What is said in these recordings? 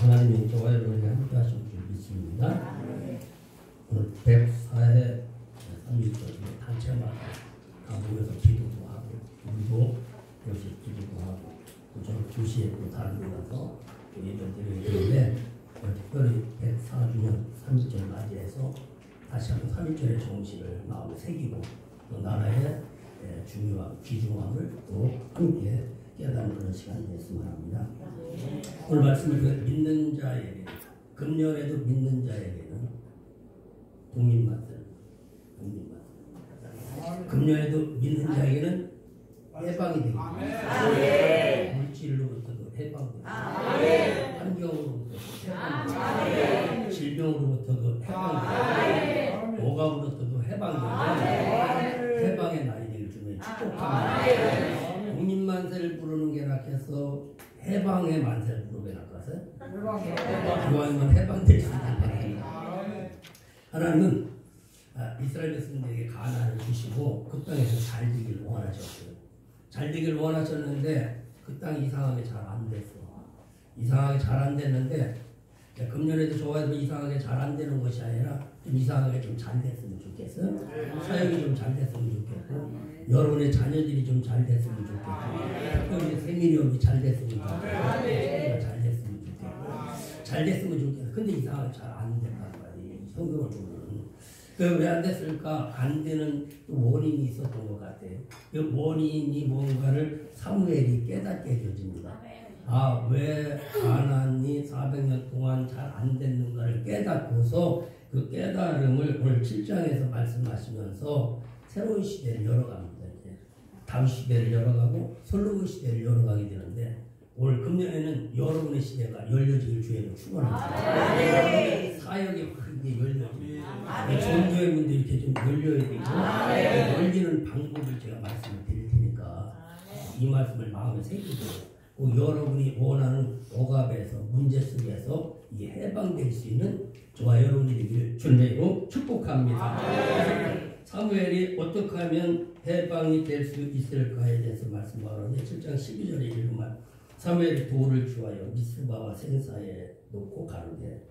하나님의 저와 여러분에게 함께 하실 줄 믿습니다. 오늘 104회 3일절 단체마다 다 모여서 기도도 하고 우리도 역시 기도도 하고 저녁 2시에 또 다른 데 가서 예배 드리는데 특별히 104주년 3일절 맞이해서 다시 한번 3일절의 정신을 마음에 새기고 또 나라의 중요한 귀중함을 또 함께 깨닫는 그런 시간이 됐으면 합니다. 오늘 말씀을 믿는 자에게, 금년에도 믿는 자에게는 독립만세, 금년에도 믿는 자에게는 해방이 되겠습니다. 물질로부터도 해방되고, 환경으로부터도 해방되고, 질병으로부터도 해방되고, 오감으로부터도 해방되고, 해방의 날이 되길 주님 축복합니다. 독립만세를 부르는 게 낫겠어? 해방의 만세를 부르는 게 낫겠어요? 기왕이면 해방될 수 있는 바랍니다. 하나님은 이스라엘 백성들에게 가나안을 주시고 그 땅에서 잘 되기를 원하셨어요. 잘 되기를 원하셨는데 그 땅이 이상하게 잘 안 됐어. 이상하게 잘 안 됐는데 금년에도 좋아해서 이상하게 잘 안 되는 것이 아니라 좀 이상하게 좀 잘 됐으면 좋겠어요. 사역이 좀 잘 됐으면 좋겠고 여러분의 자녀들이 좀 잘 됐으면 좋겠고 특별히 세미력이 잘 됐으면 좋겠고 잘 됐으면 좋겠고 잘 됐으면 좋겠어. 근데 이상하게 잘 안 된단 말이에요. 성경을 보면 왜 안 됐을까? 안 되는 원인이 있었던 것 같아요. 그 원인이 뭔가를 사무엘이 깨닫게 해줍니다. 왜 가나안이 400년 동안 잘 안 됐는가를 깨닫고서 그 깨달음을 오늘 7장에서 말씀하시면서 새로운 시대를 열어갑니다. 이제 다윗 시대를 열어가고 솔로몬 시대를 열어가게 되는데 오늘 금년에는 여러분의 시대가 열려지길 주에는 축원합니다. 사역이 크게 열려지고 종교의 문도 이렇게 좀 열려야 되고 열리는 방법을 제가 말씀을 드릴 테니까 이 말씀을 마음에 새기고 여러분이 원하는 억압에서 문제 속에서 이 해방될 수 있는 저와 여러분이 되기를 주님으로 축복합니다. 사무엘이 어떻게 하면 해방이 될 수 있을까에 대해서 말씀하는데 7장 12절에 읽으면 사무엘이 돌을 주하여 미스바와 센사에 놓고 가는데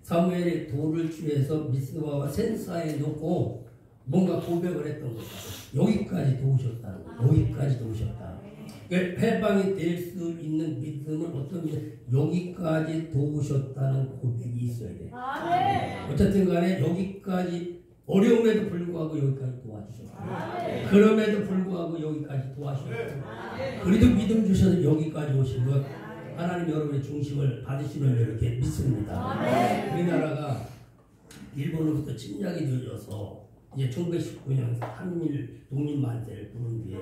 사무엘이 돌을 주해서 미스바와 센사에 놓고 뭔가 고백을 했던 거죠. 여기까지 도우셨다는 거예요. 여기까지 도우셨다. 해방이 될 수 있는 믿음은 어떤 여기까지 도우셨다는 고백이 있어야 돼요. 어쨌든 간에 여기까지 어려움에도 불구하고 여기까지 도와주셨고 그럼에도 불구하고 여기까지 도와주셨고 그래도 믿음 주셔서 여기까지 오신 것 하나님 여러분의 중심을 받으시는 이렇게 믿습니다. 우리나라가 일본으로부터 침략이 되어져서 이제 1919년 한일 독립만세를 부른 뒤에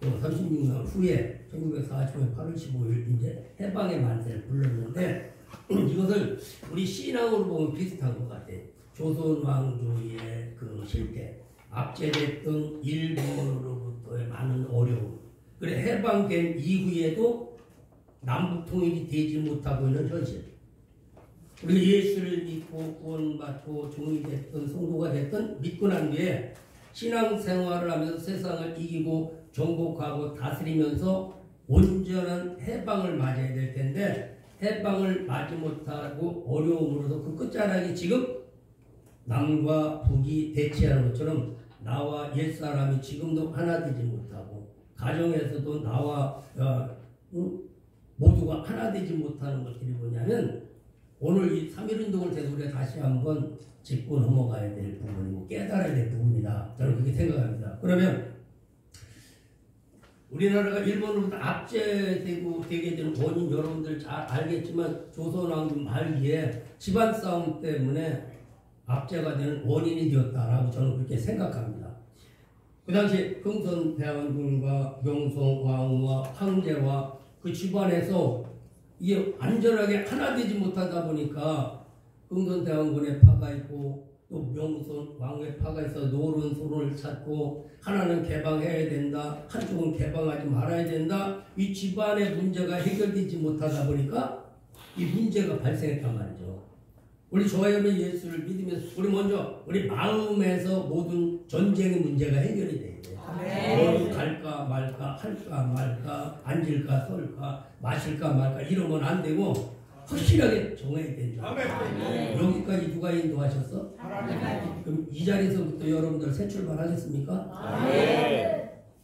또 36년 후에 1940년 8월 15일 이제 해방의 만세를 불렀는데 이것을 우리 신앙으로 보면 비슷한 것 같아요. 조선 왕조의 그 실패, 압제됐던 일본으로부터의 많은 어려움, 그래 해방된 이후에도 남북 통일이 되지 못하고 있는 현실. 우리가 예수를 믿고 구원받고 종이 됐던 성도가 됐던 믿고 난 뒤에 신앙생활을 하면서 세상을 이기고 정복하고 다스리면서 온전한 해방을 맞아야 될 텐데 해방을 맞지 못하고 어려움으로도 그 끝자락이 지금 남과 북이 대치하는 것처럼 나와 옛사람이 지금도 하나 되지 못하고 가정에서도 나와 모두가 하나 되지 못하는 것들이 뭐냐면 오늘 이 3.1운동을 통해서 우리가 다시 한번 짚고 넘어가야 될 부분이고 깨달아야 될 부분이다. 저는 그렇게 생각합니다. 그러면 우리나라가 일본으로부터 압제되고 되게 되는 원인 여러분들 잘 알겠지만 조선왕조 말기에 집안 싸움 때문에 압제가 되는 원인이 되었다라고 저는 그렇게 생각합니다. 그 당시 흥선대원군과 명성왕후와 황제와 그 집안에서 이게 완전하게 하나 되지 못하다 보니까 흥선대원군의 파가 있고 또 명성왕후의 파가 있어 노른소를 찾고 하나는 개방해야 된다, 한쪽은 개방하지 말아야 된다. 이 집안의 문제가 해결되지 못하다 보니까 이 문제가 발생했단 말이죠. 우리 저와 여러분 예수를 믿으면서 우리 먼저 우리 마음에서 모든 전쟁의 문제가 해결이 돼야 돼요. 갈까 말까 할까 말까 앉을까 설까 마실까 말까 이러면 안 되고 확실하게 정해야 된다. 여기까지 누가 인도하셨어? 그럼 이 자리에서부터 여러분들 새 출발하겠습니까?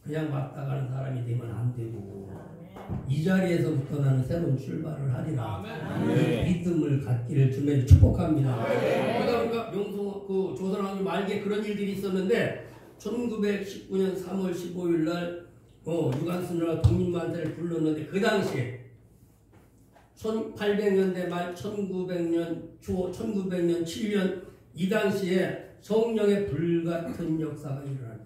그냥 왔다 가는 사람이 되면 안 되고 이 자리에서부터 나는 새로운 출발을 하리라. 믿음을 갖기를 주님의 축복합니다. 그러다 보니까 명성 그 조선왕조 말기에 그런 일들이 있었는데 1919년 3월 15일 날 유관순이라 독립만세를 불렀는데 그 당시에 1800년대 말 1900년 초 1900년 7년 이 당시에 성령의 불같은 역사가 일어났대.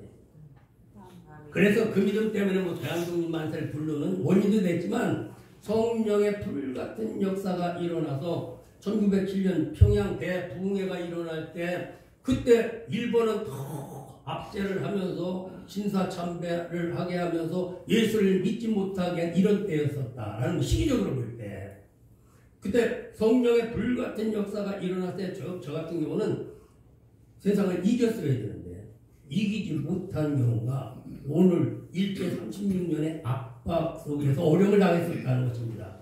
그래서 그 믿음 때문에 뭐 대한독립만세를 부르는 원인도 됐지만 성령의 불같은 역사가 일어나서 1907년 평양 대붕해가 일어날 때 그때 일본은 더 압제를 하면서 신사참배를 하게 하면서 예수를 믿지 못하게 이런 때였었다라는 시기적으로 볼 때 그때 성령의 불같은 역사가 일어날 때 저 같은 경우는 세상을 이겼어야 되는데 이기지 못한 경우가 오늘 일제 36년의 압박 속에서 어려움을 당했었다는 것입니다.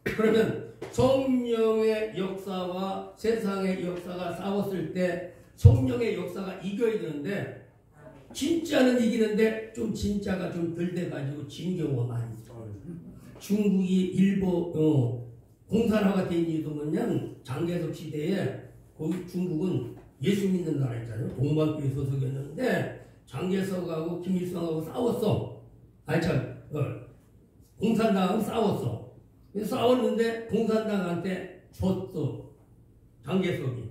그러면 성령의 역사와 세상의 역사가 싸웠을 때 성령의 역사가 이겨야 되는데 진짜는 이기는데 좀 진짜가 좀 덜 돼가지고 진 경우가 많이 있어요. 중국이 일본 공산화가 된 이유도 뭐냐면 장개석 시대에 거기 중국은 예수 믿는 나라 있잖아요. 동방교회 소속이었는데 장개석하고 김일성하고 싸웠어. 공산당하고 싸웠어. 싸웠는데 공산당한테 졌어. 장개석이.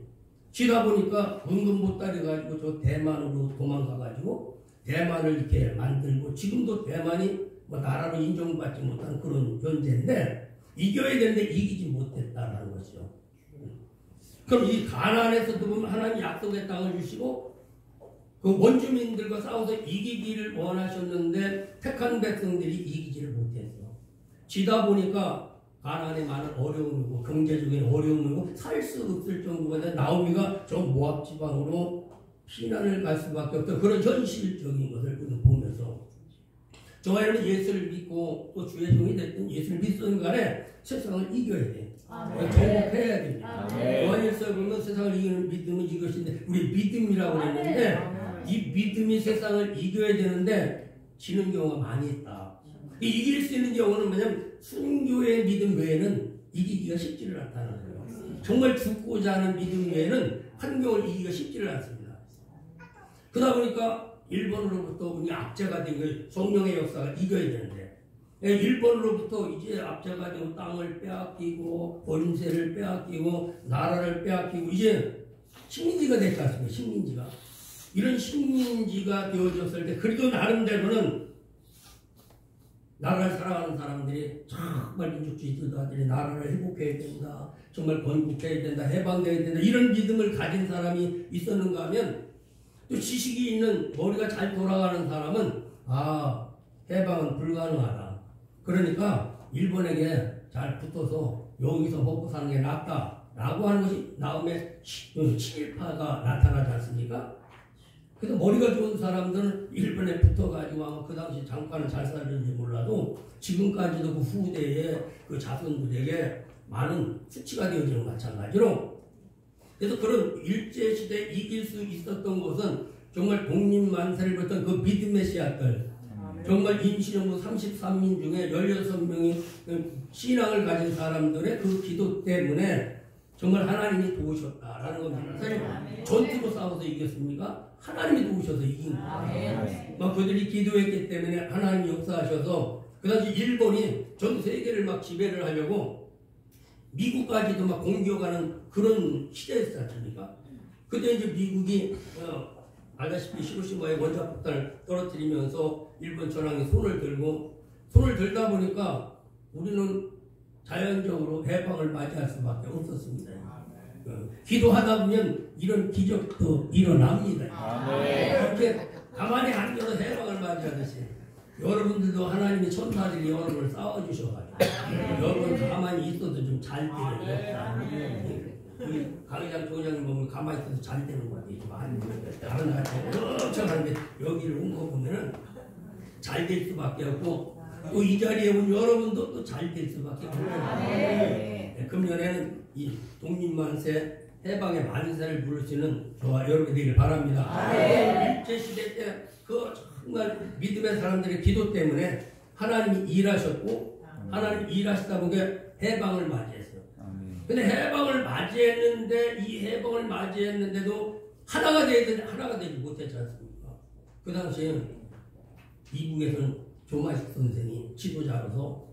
지다 보니까 문금 못 따려가지고 저 대만으로 도망가가지고 대만을 이렇게 만들고 지금도 대만이 뭐 나라로 인정받지 못한 그런 현재인데 이겨야 되는데 이기지 못했다라는 것이죠. 그럼 이 가나안에서도 보면 하나님 약속의 땅을 주시고 그 원주민들과 싸워서 이기기를 원하셨는데 택한 백성들이 이기지를 못했어. 지다 보니까 가나안에 많은 어려움이고 경제적인 어려움이고 살 수 없을 정도가 된 나오미가 저 모압 지방으로 피난을 갈 수밖에 없던 그런 현실적인 것을 보면서 저와는 예수를 믿고 또 주의 종이 됐든 예수를 믿든 간에 세상을 이겨야 돼. 정복해야 됩니다. 요한일서에 보면 세상을 이기는 믿음은 이것인데 우리 믿음이라고 했는데 이 믿음이 세상을 이겨야 되는데 지는 경우가 많이 있다. 이길 수 있는 경우는 뭐냐면 순교의 믿음 외에는 이기기가 쉽지를 않다는 거예요. 정말 죽고자 하는 믿음 외에는 환경을 이기기가 쉽지를 않습니다. 그러다 보니까 일본으로부터 우리 압제가 된 거예요. 성령의 역사가 이겨야 되는데 일본으로부터 이제 압제가 되고 땅을 빼앗기고 권세를 빼앗기고 나라를 빼앗기고 이제 식민지가 됐지 않습니까? 식민지가. 이런 식민지가 되어졌을 때 그래도 나름대로는 나라를 사랑하는 사람들이 정말 민족주의자들이 나라를 회복해야 된다. 정말 건국해야 된다. 해방돼야 된다. 이런 믿음을 가진 사람이 있었는가 하면 또 지식이 있는 머리가 잘 돌아가는 사람은 해방은 불가능하다. 그러니까 일본에게 잘 붙어서 여기서 먹고 사는 게 낫다. 라고 하는 것이 다음에 친일파가 나타나지 않습니까? 그래서 머리가 좋은 사람들은 일본에 붙어가지고 아마 그 당시 잠깐은 잘 살았는지 몰라도 지금까지도 그 후대의 그 자손들에게 많은 수치가 되어지는 마찬가지로 그래서 그런 일제시대에 이길 수 있었던 것은 정말 독립만세를 벌였던 그 믿음의 씨앗들 정말 임시정부 33민 중에 16명이 신앙을 가진 사람들의 그 기도 때문에 정말 하나님이 도우셨다라는 겁니다. 사실 전투로 싸워서 이겼습니까? 하나님이 도우셔서 이긴 거예요. 막 그들이 기도했기 때문에 하나님이 역사하셔서 그 당시 일본이 전 세계를 막 지배를 하려고 미국까지도 막 공격하는 그런 시대였지 않습니까? 그때 이제 미국이 알다시피 히로시마에 원자폭탄을 떨어뜨리면서 일본 전황이 손을 들다 보니까 우리는 자연적으로 해방을 맞이할 수밖에 없었습니다. 기도하다 보면 이런 기적도 일어납니다. 이렇게 가만히 앉아서 해방을 맞이하듯이 여러분들도 하나님이 천사들이 여러분을 싸워주셔가지고 여러분 가만히 있어도 좀 잘 되는 우리 강의장 조장님 보면 가만히 있어도 잘 되는 거 같아요. 다른 나라에 엄청 하는데 여기를 온 거 보면은 잘 될 수밖에 없고 또 이 자리에 온 여러분도 또 잘 될 수밖에 없어요. 금년에는 이 독립만세 해방의 만세를 부를 수 있는 저와 여러분이 되길 바랍니다. 일제시대 때 그 정말 믿음의 사람들의 기도 때문에 하나님이 일하셨고 하나님이 일하시다 보니까 해방을 맞이했어요. 근데 해방을 맞이했는데 이 해방을 맞이했는데도 하나가 되지 못했지 않습니까? 그 당시에는 이북에서는 조마식 선생이 지도자로서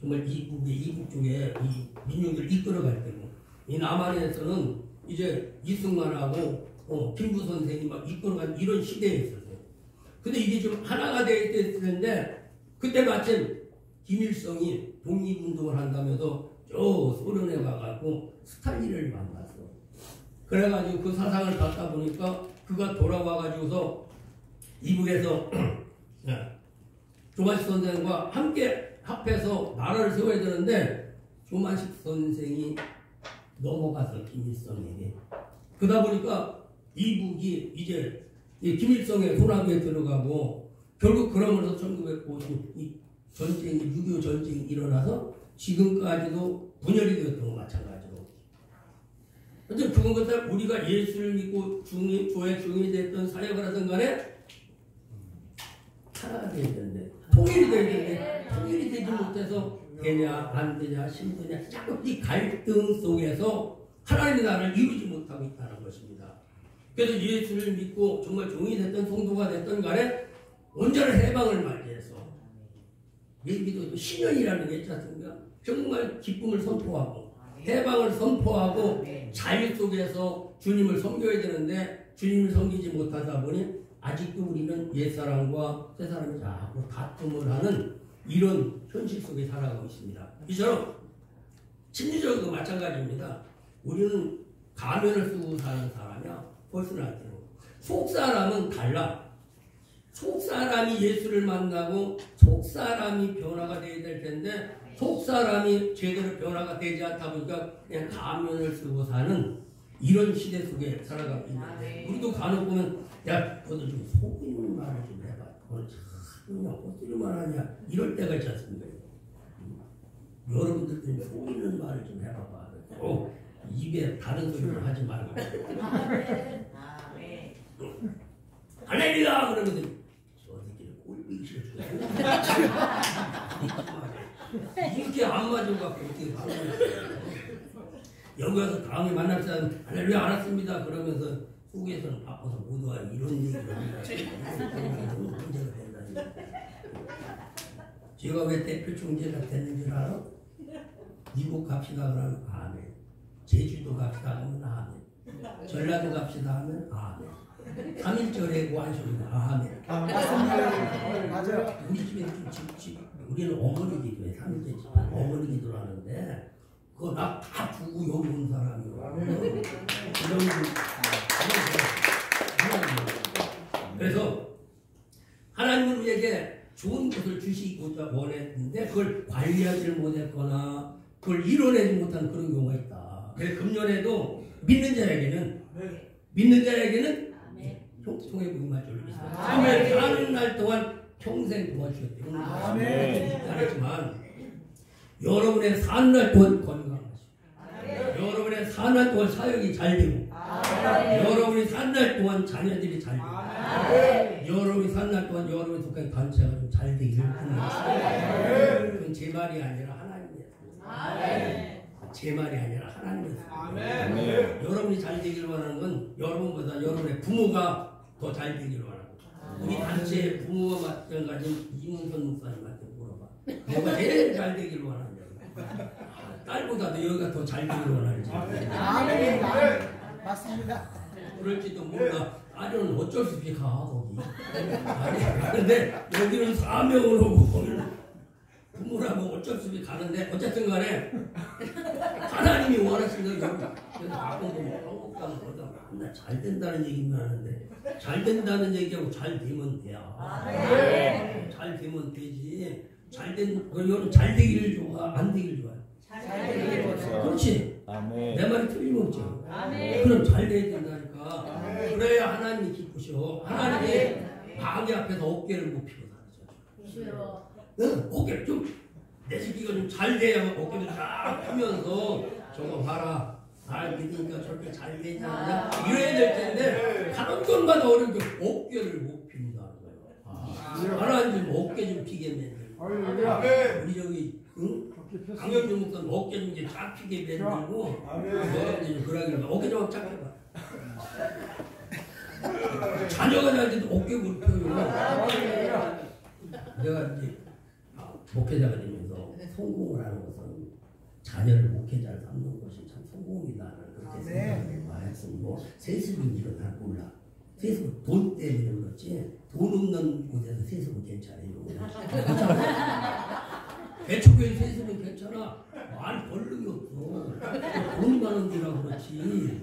정말 이북 쪽에 이 민중들을 이끌어갈 때고 이 남한에서는 이제 이승만하고 김구 선생이 막 이끌어간 이런 시대에 있었어요. 근데 이게 좀 하나가 되어 있었는데 그때 마침 김일성이 독립운동을 한다면서 저 소련에 가가지고 스탈린을 만났어. 그래가지고 그 사상을 받다 보니까 그가 돌아와가지고서 이북에서 조마식 선생과 함께 합해서 나라를 세워야 되는데 조마식 선생이 넘어가서 김일성에게 그러다 보니까 이북이 이제 김일성의 손아귀에 들어가고 결국 그러면서 1950 전쟁이 6.25 전쟁이 일어나서 지금까지도 분열이 되었던 것 마찬가지로. 근데 그건 것들 우리가 예수를 믿고 교회 중이 됐던 사역을 하던 간에 하나가 되어야 되는데 통일이 되어야 되는데 통일이 되지 못해서 되냐 안 되냐 힘드냐 자꾸 이 갈등 속에서 하나님의 나라를 이루지 못하고 있다는 것입니다. 그래서 예수를 믿고 정말 종이 됐던 성도가 됐던 간에 온전한 해방을 맞이해서 예비도 신년이라는 게 있지 않습니까? 정말 기쁨을 선포하고 해방을 선포하고 자유 속에서 주님을 섬겨야 되는데 주님을 섬기지 못하다 보니 아직도 우리는 옛사람과 새사람이 자꾸 다툼을 하는 이런 현실 속에 살아가고 있습니다. 이처럼 심리적으로 마찬가지입니다. 우리는 가면을 쓰고 사는 사람이야. 퍼스널리티로. 속사람은 달라. 속사람이 예수를 만나고 속사람이 변화가 되어야 될 텐데 속사람이 제대로 변화가 되지 않다 보니까 그냥 가면을 쓰고 사는 이런 시대 속에 살아가고 있는데 우리도 간혹 보면 야 너도 좀 속이는 말을 좀 해봐. 그걸 참 그냥 어찌를만 하냐 이럴 때가 있지 않습니까? 여러분들 좀 속이는 말을 좀 해봐봐. 입에 다른 소리를 하지 말고 할렐루야 그러면서 저 새끼를 꼴보기 싫어 이렇게 안 맞아갖고 어떻게 하는 거야. 여기 와서 다음에 만날 사람 할렐루야 알았습니다 그러면서 속에서는 바빠서 못 와요 이런 얘기를 문제가 된다니까. 제가 왜 대표 총재가 됐는 줄 알아? 미국 갑시다 그러면 아멘. 제주도 갑시다 하면 아멘. 전라도 갑시다 하면 아멘. 3.1절에 완소리가 아멘. 맞아요. 우리 집에 우리는 어머니 기도에 3.1절 어머니 기도를 하는데 그거 나 다 두고 여기 온 사람이요. 그래서 하나님은 우리에게 좋은 것을 주시고자 원했는데 그걸 관리하지를 못했거나 그걸 이뤄내지 못한 그런 경우가 있다. 그래서 금년에도 믿는 자에게는 형통의 복음을 줄입니다. 사는 날 동안 평생 도와주셨기 때문에 잘했지만 여러분의 사는 날 동안 건강하시고 여러분의 사는 날 동안 사역이 잘 되고 여러분이 사는 날 동안 자녀들이 잘 되고 여러분이 사는 날 동안 여러분이 속한 단체가 좀 잘 되기를 바랍니다. 그건 제 말이 아니라 하나님의 제 말이 아니라 하나님의 여러분이 잘 되기를 원하는 건 여러분보다 여러분의 부모가 더 잘 되기를 원하고 우리 단체의 부모와 마찬가지인 이문선 목사님한테 물어봐. 너가 제일 잘 되기를 원하느냐고. 딸보다도 여기가 더 잘 되기를 원하는지. 맞습니다. 그럴지도 몰라. 딸은 어쩔 수 없이 가 거기. 가는데 여기는 사명을 하고 거기는 부모라고 어쩔 수 없이 가는데 어쨌든 간에 하나님이 원하시는 거 여기 그래서 가끔 보면 한국 가면 거기가 맨날 잘 된다는 얘기만 하는데 잘 된다는 얘기하고 잘 되면 돼요. 잘 되면 되지. 여러분 잘 되기를 좋아 안 되기를 좋아해? 잘 되기를 좋아. 그렇지. 내 말이 틀림없죠. 그럼 잘 돼야 된다니까. 그래야 하나님이 기쁘셔. 하나님이 마귀 앞에서 어깨를 못 피고 살죠. 어깨를 좀 내 새끼가 좀 잘 돼야 어깨를 딱 펴면서 저거 봐라. 잘 믿으니까 저렇게 잘 되지 않냐? 이래야 될 텐데 가는 것마다 어려운 게 어깨를 못 핀다는 거예요. 하나님 어깨 좀 피게 만들고 우리 저기 응? 강영준 목사는 어깨 좀 이제 쫙 피게 만들고 너희들 그러기를 어깨 좀 쫙 펴봐. 자녀가 잘 돼도 어깨 못 펴요. 내가 이제 목회자가 되면서 성공을 하는 것은 자녀를 목회자를 삼는 것이 참 성공이다. 그렇게 생각했으니 뭐 세습은 일어날 몰라. 세습은 돈 때문에 그렇지 돈 없는 곳에서 세습은 괜찮아요. 대초교회 세습은 괜찮아. 말 벌름이 없어. 돈 많은 데라 그렇지.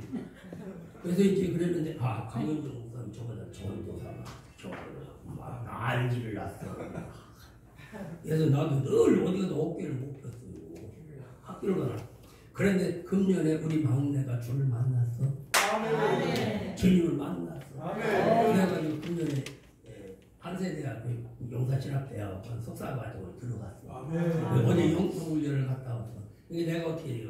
그래서 이제 그랬는데 강원정 목사님 저거다 전도사가 저거다 난리를 났어. 그래서 나도 늘 어디 가서 어깨를 못 폈어요. 학교를 가나. 그런데 금년에 우리 막내가 주를 만났어. 주님을 만났어. 그래가지고 금년에 한세대학교 영사진학대학원 석사과정을 들어갔어. 어제 영성훈련을 갔다 왔어. 이게 내가 어떻게 해요?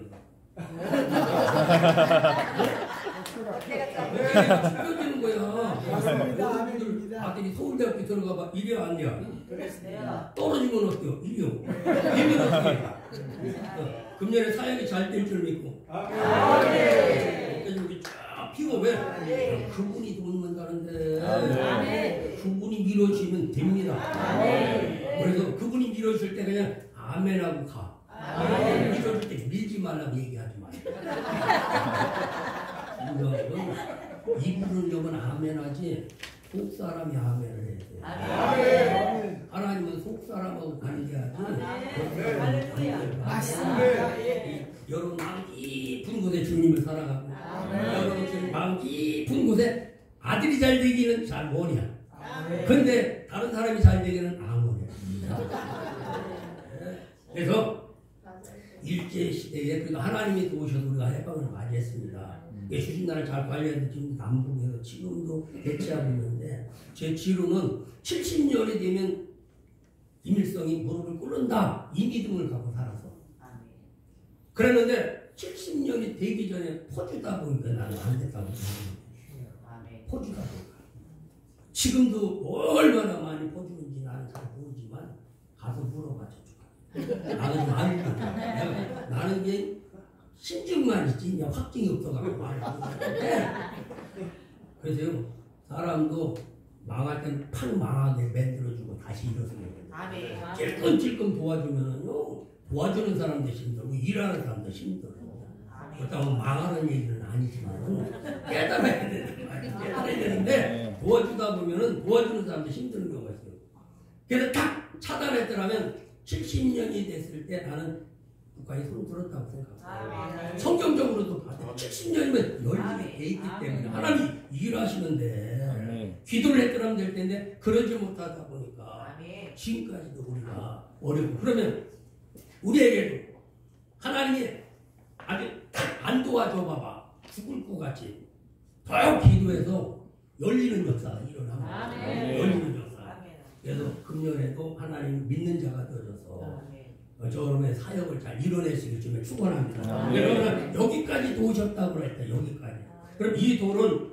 어깨가 춥혀지는 거야. 여러분들 아들이 서울대학교 들어가봐. 이래 왔냐? 떨어지면 어때요? 이래요. 이면 어떻게 금년에 사역이 잘 될 줄 믿고 어깨 좀 쫙 피고 왜? 그분이 돈 만다는데 그분이 밀어주면 됩니다. 그래서 그분이 밀어줄 때 그냥 아멘하고 가. 밀어줄 때 밀지 말라고 얘기하지 마. 이분은 여건 아멘하지 속 사람이 아멘을 해야 돼. 하나님은 속 사람하고 관계하지. 여러분 마음 깊은 곳에 주님을 사랑하고 여러분 마음 깊은 곳에 아들이 잘 되기는 잘 원이야. 근데 다른 사람이 잘 되기는 안 원이야. 그래서 일제 시대에 그래도 하나님이 도우셔서 우리가 해방을 많이 했습니다. 주신 나라를 잘 관리하는데 지금 남북에서 지금도 대치하고 있는데 제 지로는 70년이 되면 김일성이 무릎을 꿇는다 이 믿음을 갖고 살아서 그랬는데 70년이 되기 전에 퍼주다 보니까 나는 안 됐다고 생각해요. 퍼주다 보니까 지금도 얼마나 많이 퍼주는지 나는 잘 모르지만 가서 물어봐 줘. 나는 좀 알고 나는 이제 신증만 있지 확증이 없어가지고 말을 못하는데 그래서 사람도 망할 때는 팍 망하게 만들어주고 다시 일어서면 찔끔찔끔 도와주면은요 도와주는 사람도 힘들고 일하는 사람도 힘들어요. 그렇다고 망하는 얘기는 아니지만 깨달아야 되는데 도와주다 보면은 도와주는 사람도 힘드는 경우가 있어요. 그래서 딱 차단했더라면 70년이 됐을 때 나는 국가에 손 들었다고 생각합니다. 성경적으로도 봐도 70년이면 열심히 돼 있기 때문에 하나님이 일하시는데 기도를 했더라면 될 텐데 그러지 못하다 보니까 지금까지도 우리가 어렵고 그러면 우리에게도 하나님이 아주 안 도와줘 봐봐 죽을 것 같이 더 기도해서 열리는 역사가 일어납니다. 열리는 역사. 그래서 금년에도 하나님 믿는 자가 되어져서 저놈의 사역을 잘 이뤄내시길 좀 축원합니다. 그러면 여기까지 도우셨다고 했다. 여기까지. 그럼 이 돌은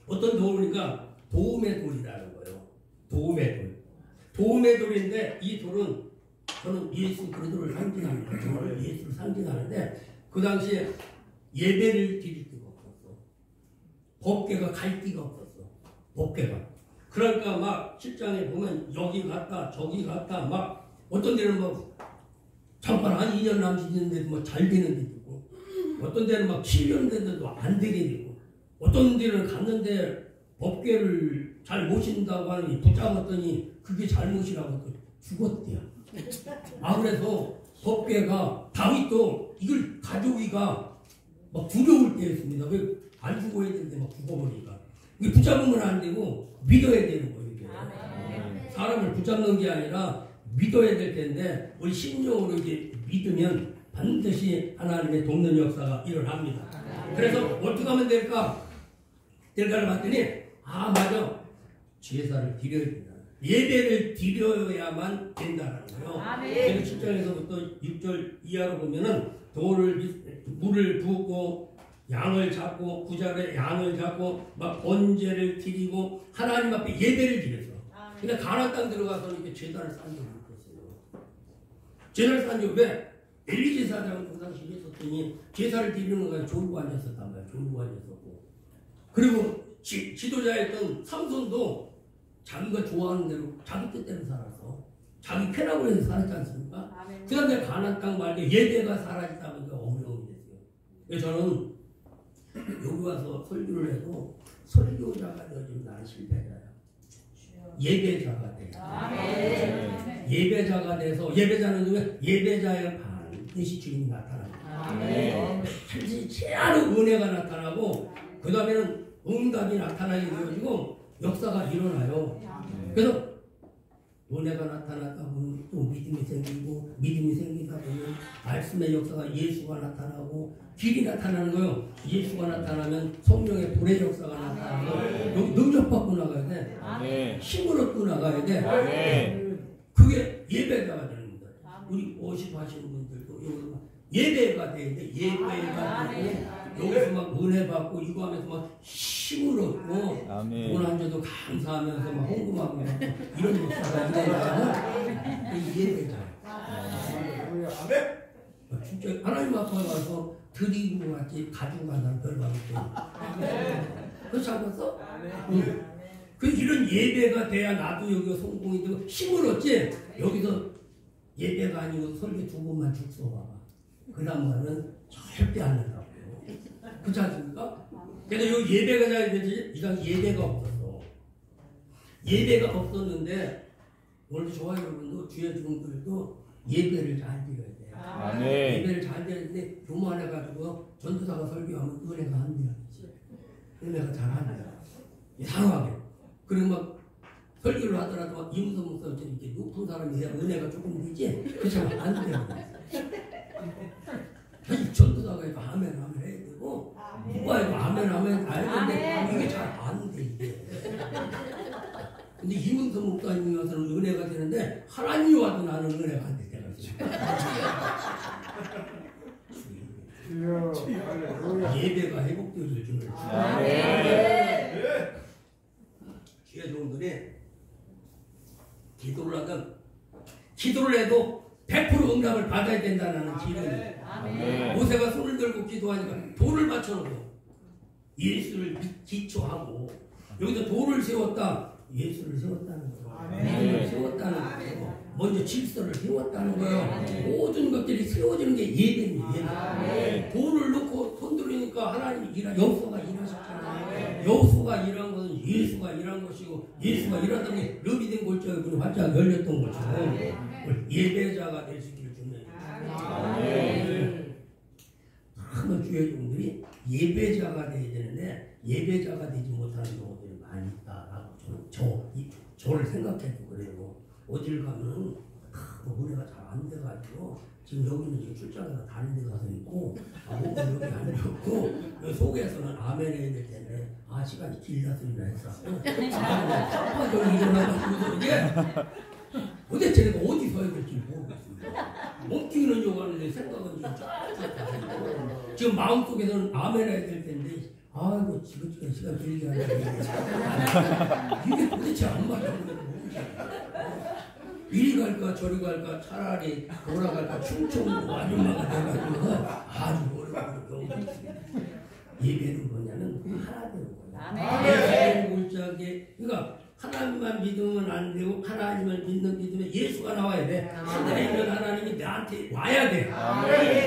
어떤 돌이니까 도움의 돌이라는 거예요. 도움의 돌. 도움의 돌인데 이 돌은 저는 예수 그리스도를 상징합니다. 저는 예수를 상징하는데 그 당시에 예배를 드릴 데가 없었어. 법궤가 갈 데가 없었어. 법궤가. 그러니까 막 실장에 보면 여기 갔다 저기 갔다 막 어떤 데는 뭐 잠깐 한 2년 남짓인데도 뭐 잘 되는 데도 있고 어떤 데는 막 7년 됐는데도 안 되게 되고 어떤 데는 갔는데 법궤를 잘 모신다고 하니 붙잡았더니 그게 잘못이라고 또 죽었대요. 그래서 법궤가 다윗도 이걸 가져오기가 막 두려울 때였습니다. 왜 안 죽어야 되는데 막 죽어버리니까 이게 붙잡으면 안 되고 믿어야 되는 거예요. 이게. 사람을 붙잡는 게 아니라 믿어야 될 텐데 우리 심령으로 이제 믿으면 반드시 하나님의 돕는 역사가 일어납니다. 그래서 어떻게 하면 될까를 봤더니 맞아 제사를 드려야 된다. 예배를 드려야만 된다는 거예요. 그래서 7장에서부터 6절 이하로 보면은 물을 붓고 양을 잡고 구절에 양을 잡고 막 번제를 드리고 하나님 앞에 예배를 드렸어. 근데 가나안 땅 들어가서 이렇게 제단을 쌓은 적이 없었어요. 제단을 쌓은 적이 왜? 엘리 제사장은 그 당시에 있었더니 제사를 드리는 거가 졸고 앉았었단 말이야. 졸고 앉았었고. 그리고 지도자였던 삼손도 자기가 좋아하는 대로 자기 뜻대로 살았어. 자기 편하고 해서 살았지 않습니까? 그 다음에 가나안 땅 말고 예배가 사라지다 보니까 어려움이 됐어요. 그래서 저는 여기 와서 설교를 해도 설교자가 되어지면 나는 실패자야. 예배자가 돼. 예배자가 돼서 예배자는 왜? 예배자의 반드시 주님이 나타납니다. 반드시 최하로 은혜가 나타나고 그 다음에는 응답이 나타나게 되어지고 역사가 일어나요. 그래서 은혜가 나타나다 보면 또 믿음이 생기고 믿음이 생기다 보면 말씀의 역사가 예수가 나타나고 길이 나타나는 거예요. 예수가 나타나면 성령의 불의 역사가 나타나고 여기 능력받고 나가야 돼. 힘을 얻고 나가야 돼. 그게 예배자가 되는 거예요. 우리 오십하시는 분들도 여기 예배가 돼야 돼. 예배가 되고 여기서 막 은혜 받고 이거 하면서 막 힘을 얻고 돈 안 줘도 감사하면서 막 헌금하고 막 이런 역사가 일어나면 예배자예요. 진짜 하나님 앞에 가서 드리고 같이 가지고 간다는 결과가 있어요. 그거 잡았어? 응. 그 이런 예배가 돼야 나도 여기가 성공이 되고 힘을 얻지. 여기서 예배가 아니고 설교 2번만 쭉 써봐봐. 그 다음에는 절대 안 된다고요. 그렇지 않습니까? 그래서 여기 예배가 잘 되지. 이상 예배가 없었어. 예배가 없었는데 오늘도 좋아요 여러분도 주의 종들도 예배를 잘 드려야 돼. 예배를 잘 드리는데 교만해가지고 전도사가 설교하면 은혜가 안 돼요. 은혜가 잘 안 돼요. 이상하게. 그리고 막 설교를 하더라도 막 이문서 목사처럼 이렇게 높은 사람이 돼야 은혜가 조금 되지. 그렇지만 안 돼요. 전도사가 이거 아멘 해야 되고 누가 이거 아멘 다 했는데 이게 잘 안 돼. 이게. 근데 이문서 목사님이 와서는 은혜가 되는데 하나님이 와도 나는 은혜가 안 돼. 예배가 회복되어질 줄을 주의 종들이 기도를 해도 100% 응답을 받아야 된다는 기준이에요. 모세가 손을 들고 기도하니까 돌을 받쳐놓고 예수를 기초하고 여기서 돌을 세웠다. 예수를 세웠다는 거예요. 세웠다는 거예요. 먼저 질서를 세웠다는 거예요. 모든 것들이 세워지는 게 예배입니다. 돌을 놓고 손 들으니까 하나님이 여호수아가 일하셨잖아요. 여호수아가 일한 것은 예수가 일한 것이고 예수가 일하던 게 르비딘 골짜기 문이 활짝 열렸던 것처럼 예배자가 될 수 있기를 주님. 많은 주의 종들이 예배자가 되어야 되는데 예배자가 되지 못하는 경우들이 많이 있다라고 저를 생각해도 그래요. 어딜 가면 은혜가 잘 안 돼가지고 지금 여기는 지금 출장에서 다른 데 가서 있고 여기 앉았고 속에서는 아멘 해야 될 텐데 시간이 길다소리나 했어. 저기 일어나가지고 이게 도대체 내가 어디 서야 될지 모르겠습니다. 몸뚱이는 요구하는데 생각은 좀 지금 마음속에서는 아멘 해야 될 텐데 아이고 지긋지긋 시간 길게 하려고 이게 도대체 안 맞아. 이리 갈까 저리 갈까 차라리 돌아갈까 충청도 아줌마가 돼가지고 아주 어려운 경우가 있습니다. 예배는 뭐냐면 하나 되는 거예요. 골짜기에 그러니까 하나님만 믿으면 안 되고 하나님을 믿으면 예수가 나와야 돼. 하늘에 있는 하나님이 나한테 와야 돼.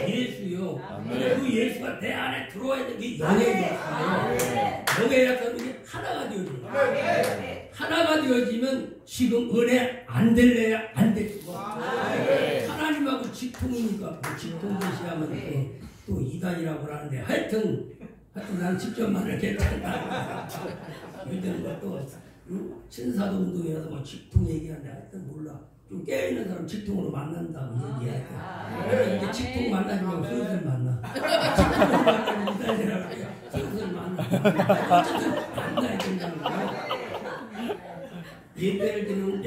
예수요. 그 예수가 내 안에 들어와야 되는 게 영예였어요. 영예라서 이게 하나가 되어져요. 하나가 되어지면 지금 은혜 안 될래야 안 되고 하나님하고 직통이니까 직통 대시하면 또 이단이라고 하는데 하여튼 난 10점만을 괜찮다. 이런 것도 신사도 운동이라서 뭐 직통 얘기하는데 하여튼 몰라. 좀 깨어있는 사람 직통으로 만난다고 얘기해. 그래서 이제 직통 만나지 말고 슬슬 만나. 직통으로 만나면 이단이라고 해요. 슬슬 만나. 어쨌든 만나야 된다는 거예요. 예배를 드리는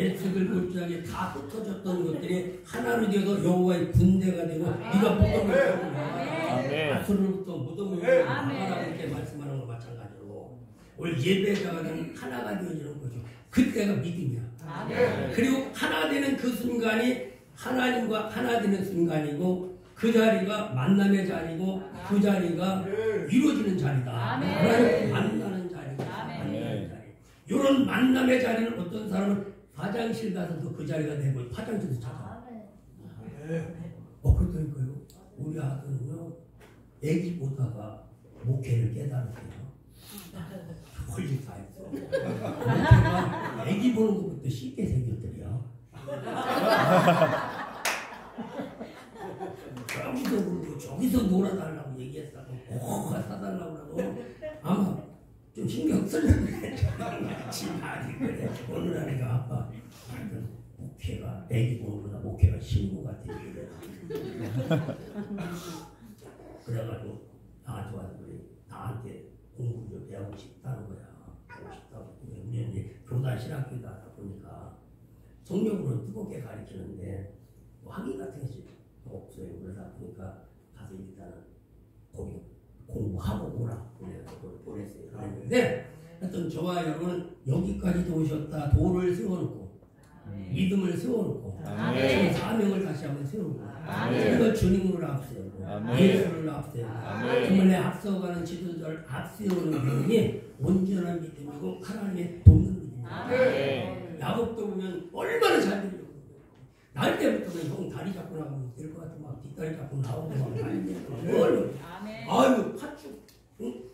다 흩어졌던 것들이 하나로 되어서 여호와의 군대가 되고 네가 무덤을 아수르부터 무덤을 나가라고 이렇게 말씀하는 거 마찬가지로 오늘 예배자가 되는 하나가 되어지는 거죠. 그때가 믿음이야. 그리고 하나 되는 그 순간이 하나님과 하나 되는 순간이고 그 자리가 만남의 자리고 그 자리가 이루어지는 자리다. 하나님 만나는 자리다. 만나는 자리. 이런 만남의 자리는 어떤 사람은 화장실 가서도 그 자리가 되고 화장실도 찾아. 그렇다니까요. 우리 아들은요 애기 보다가 목회를 깨달았어요. 헐리 다 했어. 목회가 애기 보는 것부터 쉽게 생겼더래요. 저기서 놀아달라고 얘기했다고 코가 사달라고 하고 아마 좀 신경 쓰는데 지금 아직 그래. 어느 날이가 아빠 목회가 애기 보는 거보다 목회가 신고 같아. 그래가지고 나한테 와서 나한테 공부 좀 배우고 싶다는 거야. 배우고 싶다고. 우리는 이제 교단 신학교다 하다 보니까 성령으로는 뜨겁게 가르치는데 뭐 학위 같은 것이 없어요. 그러다 보니까 가서 일단은 거기 공부하고 오라. 그래서 보냈어요. 그랬는데 하여튼 저와 여러분은 여기까지 오셨다. 도를 세워놓고 믿음을 세워놓고 지금 사명을 다시 한번 세우고 이걸 주님으로 앞세우고 예수를 앞세우고 정말 내 앞서가는 지도자를 앞세우는 믿음이 온전한 믿음이고 하나님의 돕는 믿음이에요. 야곱도 보면 얼마나 잘 되려고 날 때부터는 형 다리 잡고 나가면 될 것 같으면 막 뒷다리 잡고 나오고 막 달리고 아유 팥죽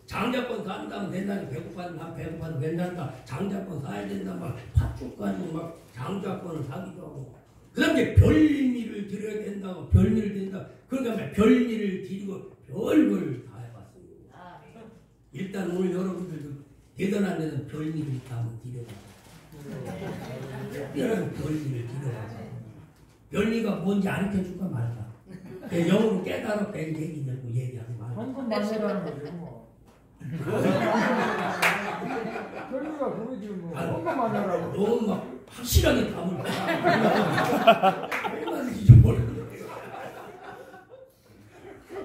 장자권 산다면 된다니 배고파도 괜찮다. 장자권 사야 된다 막 팥죽 가지고 막 장자권을 사기도 하고 그 다음에 별미를 드려야 된다고 별미를 드린다. 그러니까 별미를 드리고 별걸 다 해봤어요. 일단 오늘 여러분들도 대단한 데는 별미를 다 한번 드려봐. 별미를 드려봐. 별미가 뭔지 가르쳐줄까 말까. 영어로 깨달아 뺀 얘기 들고 얘기하지 말고. 헌금 만나라는 거죠 뭐. 별미가 그러지 뭐. 헌금 만나라고. 너무 막 확실하게 답을 얼마든지 좀 모르는 거예요.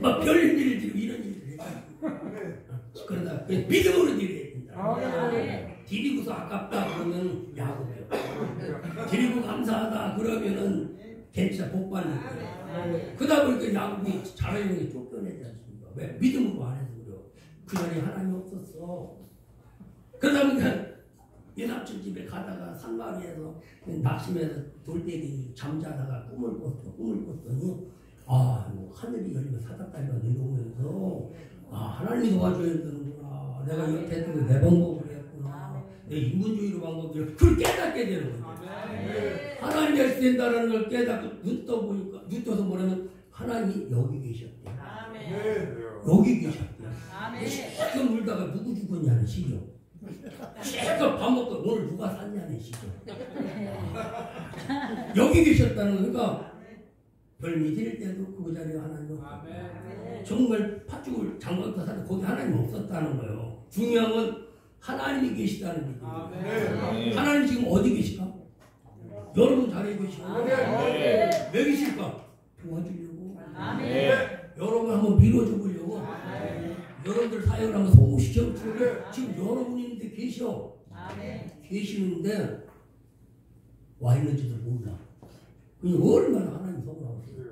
막 별일을 드리고 이런 일을 해가지고 그러다 믿음으로 드려야 된다. 드리고서 아깝다 그러면 야곱이요. 드리고 감사하다 그러면은 괜찮아 복 받는 거예요. 그러다 보니까 야곱이 자라형이 쫓겨내지 않습니까? 왜? 믿음으로 안 해서 그래요. 그 자리에 하나님이 없었어. 그러다 보니까 예삼촌 집에 가다가 산마리에서 낙심해서 돌대기 잠자다가 꿈을 꿨더니 뭐 하늘이 열리면 사닥다리가 내려오면서 하나님이 도와줘야 되는구나. 내가 옆에 있던 내 방법을 했구나. 내 인문주의로 방법을 그걸 깨닫게 되는 거예요. 하나님이 할 수 된다는 걸 깨닫고 눈 떠서 뭐냐면 하나님이 여기 계셨대. 여기 계셨대. 지금 울다가 누구 죽었냐는 시죠. 실컷 밥 먹고 오늘 누가 샀냐는 시죠. 여기 계셨다는 거니까 별미 드릴 때도 그 자리에 하나님 정말 팥죽을 장관부터 사도 거기 하나님 없었다는 거예요. 중요한 건 하나님이 계시다는 거예요. 하나님 지금 어디 계실까? 여러분 자리에 계시고 왜 계실까? 도와주려고 여러분 한번 밀어주려고 여러분들 사역을 한번 성공시켜주려고 지금 여러분인데 계셔. 계시는데 와 있는지도 몰라. 얼마나 하나님 성공하고 있어요.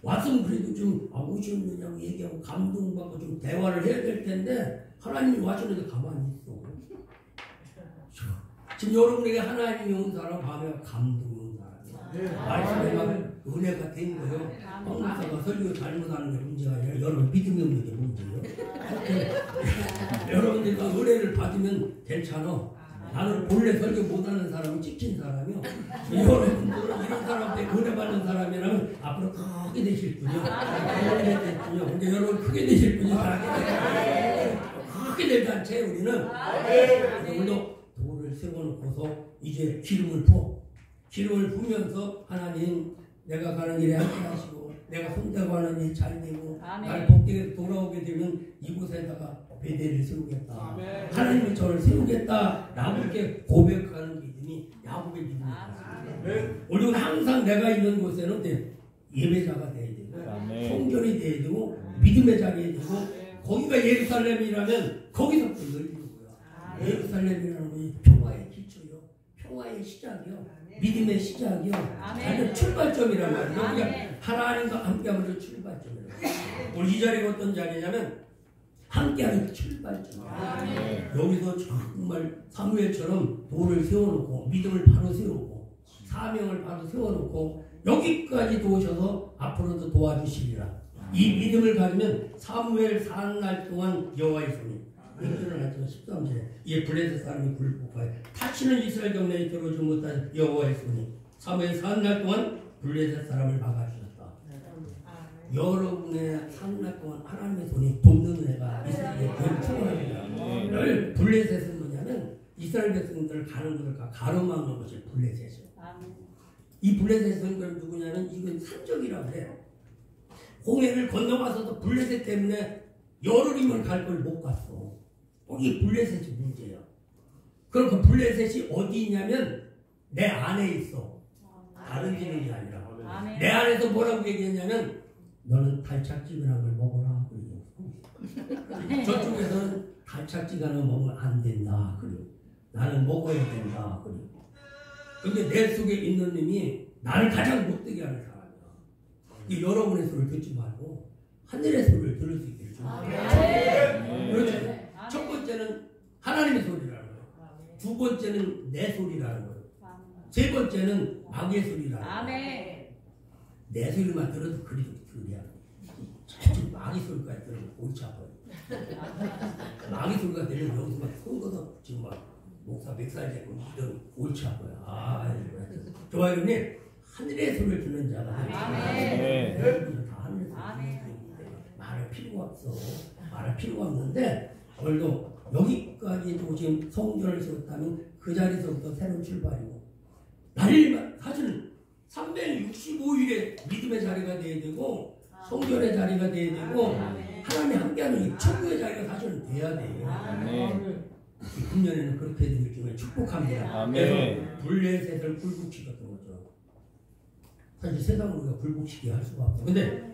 왔으면 그래도 좀 오셨느냐고 얘기하고 감동받고 좀 대화를 해야 될 텐데 하나님이 와주는데 가만히 있어. 지금 여러분에게 하나님이 온 사람 밤에 감동이 온 사람이야. 말씀에 막 은혜가 된 거예요. 황목사가 설교 잘못하는 게 문제가 아니라 여러분 믿음이 없는 게 문제예요. 여러분들이 은혜를 받으면 괜찮아. 나는 본래 설교 못하는 사람은 찍힌 사람이요. 여러분들은 이런 사람한테 은혜 받는 사람이라면 앞으로 크게 되실 분이요. 근데 여러분 크게 되실 분이 크게 되지 않지 우리는. 오늘도 도를 세워놓고서 이제 기름을 부어. 기름을 부으면서 하나님 내가 가는 길에 함께 하시고 내가 손대고 하는 일 잘 되고 날 복되게 돌아오게 되면 이곳에다가 베델을 세우겠다. 하나님은 저를 세우겠다 라고 이렇게 고백하는 믿음이 야곱 마법의 믿음이 있어요. 우리는 항상 내가 있는 곳에는 예배자가 돼야 되고 성전이 돼야 되고 믿음의 자리에 되고 거기가 예루살렘이라면 거기서부터 열리는 거야. 예루살렘이라는 것이 평화의 기초요, 평화의 시작이요, 믿음의 시작이요, 완전 출발점이란 말이에요. 그러니까 하나님과 함께하는 출발점이라고. 우리 이 자리가 어떤 자리냐면 함께하는 출발점이에요. 여기서 정말 사무엘처럼 돌을 세워놓고 믿음을 바로 세우고 사명을 바로 세워놓고 여기까지 도우셔서 앞으로도 도와주시리라. 이 믿음을 가지면 사무엘 40날 동안 여호와의 손이 일주일을 하지만 13절에 이에 블레셋 사람이 굴복하여 다시는 이스라엘 경내에 들어오지 못한 여호와의 손이 사무엘 40날 동안 블레셋 사람을 막아주셨다. 여러분의 40날 동안 하나님의 손이 돕는 은혜가 이스라엘에 충만합니다. 늘 블레셋은 뭐냐면 이스라엘 백성들을 가는 것을 가로막는 것이 블레셋이에요. 이 블레셋은 그럼 누구냐면 이건 산적이라고 해요. 홍해를 건너가서도 블레셋 때문에 열흘이면 갈 걸 못 갔어. 이 블레셋이 문제야. 그럼 그 블레셋이 어디 있냐면 내 안에 있어. 다른 지는 게 아니라. 내 안에서 뭐라고 얘기했냐면 너는 달착지근한 걸 먹어라. 그리고 저쪽에서는 달착지근한 걸 먹으면 안 된다. 그리고 나는 먹어야 된다. 그리고 근데 내 속에 있는 놈이 나를 가장 못되게 하는 사람이야. 여러분의 소리를 듣지 말고 하늘의 소리를 들을 수 있기를 주옵소서. 그렇죠. 첫 번째는 하나님의 소리라는 거예요. 두 번째는 내 소리라는 거예요. 세 번째는 마귀의 소리라는 거예요. 내 소리만 들어도 그리도 들이야. 지금 마귀 소리까지 들으면 골치 아파요. 마귀 소리가 들리면 여기서 막 손거서 지금 막 목사 멱살 잡고 이런 골치 아파요. 좋아요. 여러분이 하늘의 소리를 듣는 자가 여러분은 다 하늘의 소리를 듣는 자가 말할 필요가 없어. 말할 필요가 없는데 오늘도 여기까지도 지금 성전을 세웠다면 그 자리에서부터 새로운 출발이고 사실은 365일의 믿음의 자리가 돼야 되고 성전의 자리가 돼야 되고 하나님이 함께하는 이 천국의 자리가 사실은 돼야 돼요. 금년에는 그렇게 되길 주님을 축복합니다. 그래서 블레셋을 굴복시켰던 거죠. 사실 세상을 우리가 굴복시키게 할 수가 없고 근데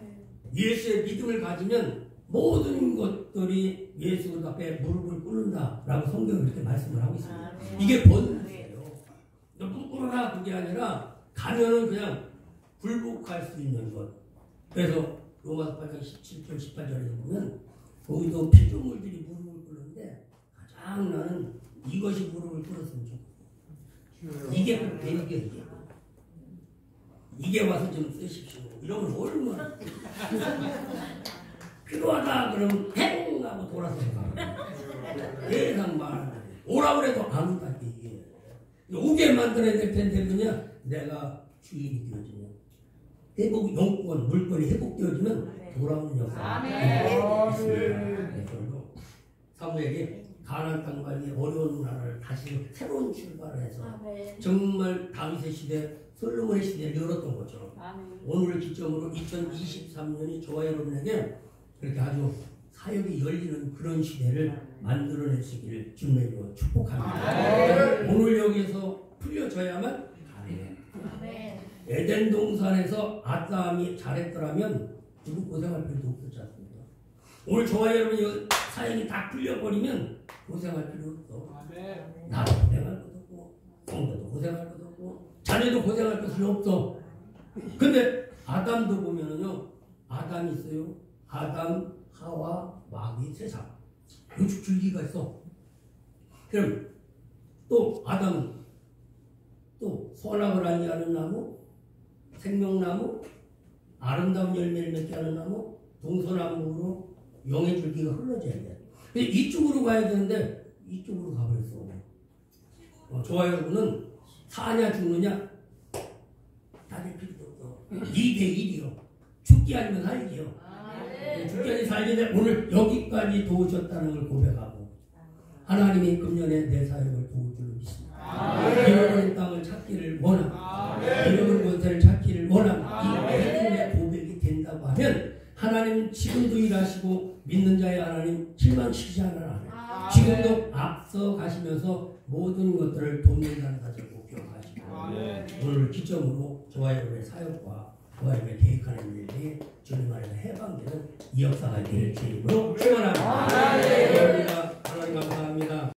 예수의 믿음을 가지면 모든 것들이 예수 앞에 무릎을 꿇는다라고 성경이 그렇게 말씀을 하고 있습니다. 이게 본능이에요. 무릎 꿇어라 그게 아니라 가면은 그냥 굴복할 수 있는 것. 그래서 로마서 8장 17절 18절에서 보면 거기도 피조물들이 무릎을 꿇는데 가장 나는 이것이 무릎을 꿇었으면 좋겠어. 이게 배경이에요. 이게 와서 좀 쓰십시오. 이러면 얼마나 필요하다 그러면 행하고 돌아서 가. 세상 말 오라 그래도 안 온다 이게. 오게 만들어야 될 텐데 그냥 내가 주인이 되어지면 회복 영권 물건이 회복되어지면 돌아오는 역사. 사무엘이 가나안 땅 말기 어려운 나라를 다시 새로운 출발을 해서 정말 다윗의 시대, 솔로몬의 시대를 열었던 것처럼 오늘을 기점으로 2023년이 저와 여러분에게 그렇게 아주 사역이 열리는 그런 시대를 만들어내시기를 주님으로 축복합니다. 오늘 여기에서 풀려져야만 가능해요. 에덴 동산에서 아담이 잘했더라면 누구 고생할 필요도 없었지 않습니까? 오늘 저와 여러분이 사역이 다 풀려버리면 고생할 필요 없어. 나도 고생할 것도 없고 성도도 고생할 것도 없고 자녀도 고생할 것은 없어. 근데 아담도 보면은요, 아담이 있어요. 아담, 하와, 마귀, 세상. 이 줄기가 있어. 그럼 또 아담은 또 선악을 알게 하는 나무, 생명나무, 아름다운 열매를 맺게 하는 나무, 동서남북으로 영의 줄기가 흘러져야 돼. 근데 이쪽으로 가야 되는데 이쪽으로 가버렸어. 저와 여러분은 사냐 죽느냐 따질 필요도 없어. 2대1이요. 죽기 아니면 살기요. 죽기 아니면 살기인데 오늘 여기까지 도우셨다는 걸 고백하고 하나님이 금년에 내 사역을 도울 줄로 믿습니다. 잃어버린 땅을 찾기를 원합니다. 잃어버린 것을 찾기를 원합니다. 이 믿음의 고백이 된다고 하면 하나님 지금도 일하시고 믿는 자의 하나님 실망시키지 않으라. 지금도 앞서 가시면서 모든 것들을 돕는다는 사실을 꼭 기억하시고 오늘 기점으로 저와 여러분의 사역과 저와 여러분의 계획하는 일이 주님 안에서 해방되는 이 역사가 될 주님으로